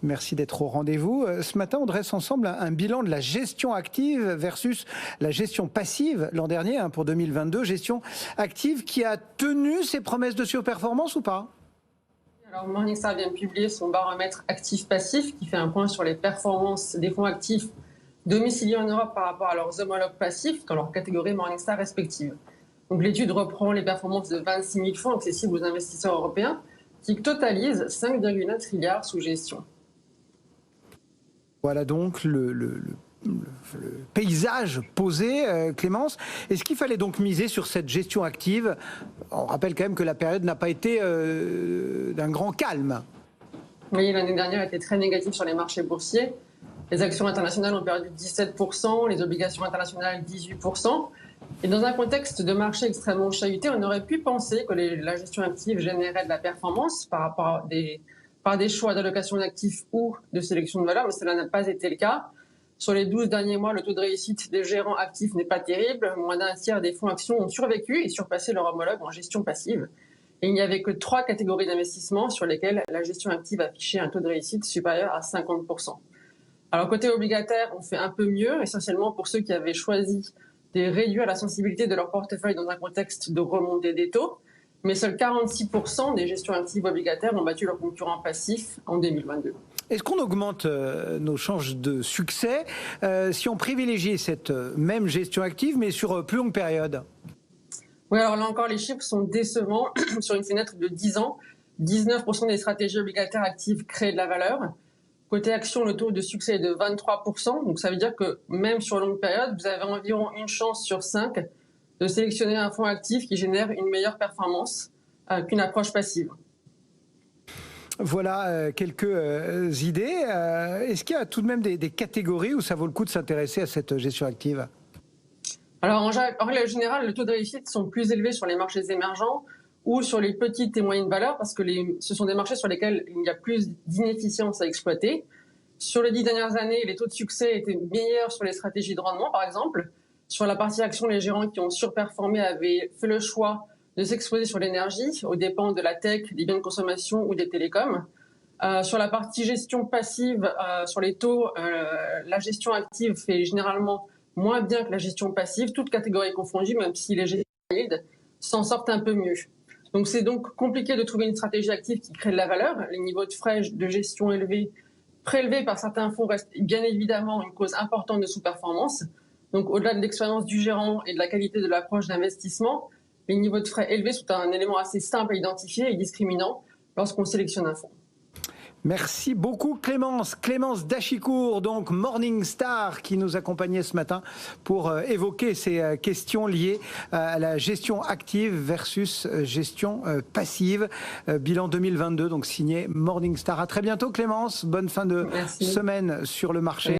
Merci d'être au rendez-vous. Ce matin, on dresse ensemble un bilan de la gestion active versus la gestion passive l'an dernier, pour 2022. Gestion active qui a tenu ses promesses de surperformance ou pas? Alors Morningstar vient de publier son baromètre actif-passif qui fait un point sur les performances des fonds actifs domiciliés en Europe par rapport à leurs homologues passifs dans leur catégorie Morningstar respective. Donc l'étude reprend les performances de 26 000 fonds accessibles aux investisseurs européens qui totalisent 5,9 trilliards sous gestion. Voilà donc le paysage posé, Clémence. Est-ce qu'il fallait donc miser sur cette gestion active? On rappelle quand même que la période n'a pas été d'un grand calme. Oui, l'année dernière était très négative sur les marchés boursiers. Les actions internationales ont perdu 17%, les obligations internationales 18%. Et dans un contexte de marché extrêmement chahuté, on aurait pu penser que la gestion active générait de la performance par rapport par des choix d'allocation d'actifs ou de sélection de valeurs, mais cela n'a pas été le cas. Sur les 12 derniers mois, le taux de réussite des gérants actifs n'est pas terrible. Moins d'un tiers des fonds actions ont survécu et surpassé leur homologue en gestion passive. Et il n'y avait que 3 catégories d'investissement sur lesquelles la gestion active affichait un taux de réussite supérieur à 50%. Alors côté obligataire, on fait un peu mieux, essentiellement pour ceux qui avaient choisi de réduire la sensibilité de leur portefeuille dans un contexte de remontée des taux. Mais seuls 46% des gestions actives obligataires ont battu leurs concurrents passifs en 2022. Est-ce qu'on augmente nos chances de succès si on privilégie cette même gestion active, mais sur plus longue période? Oui, alors là encore, les chiffres sont décevants. Sur une fenêtre de 10 ans, 19% des stratégies obligataires actives créent de la valeur. Côté action, le taux de succès est de 23%. Donc ça veut dire que même sur longue période, vous avez environ une chance sur 5 de sélectionner un fonds actif qui génère une meilleure performance qu'une approche passive. Voilà quelques idées. Est-ce qu'il y a tout de même des catégories où ça vaut le coup de s'intéresser à cette gestion active? Alors en règle générale, les taux de réussite sont plus élevés sur les marchés émergents ou sur les petites et moyennes valeurs parce que ce sont des marchés sur lesquels il y a plus d'inefficience à exploiter. Sur les 10 dernières années, les taux de succès étaient meilleurs sur les stratégies de rendement, par exemple. Sur la partie action, les gérants qui ont surperformé avaient fait le choix de s'exposer sur l'énergie, aux dépens de la tech, des biens de consommation ou des télécoms. Sur la partie gestion passive, sur les taux, la gestion active fait généralement moins bien que la gestion passive, toutes catégories confondues, même si les gestions yield s'en sortent un peu mieux. Donc c'est donc compliqué de trouver une stratégie active qui crée de la valeur. Les niveaux de frais de gestion prélevés par certains fonds restent bien évidemment une cause importante de sous-performance. Donc au-delà de l'expérience du gérant et de la qualité de l'approche d'investissement, les niveaux de frais élevés sont un élément assez simple à identifier et discriminant lorsqu'on sélectionne un fonds. Merci beaucoup Clémence. Clémence Dachicourt, donc Morningstar, qui nous accompagnait ce matin pour évoquer ces questions liées à la gestion active versus gestion passive. Bilan 2022, donc signé Morningstar. À très bientôt Clémence. Bonne fin de semaine sur le marché.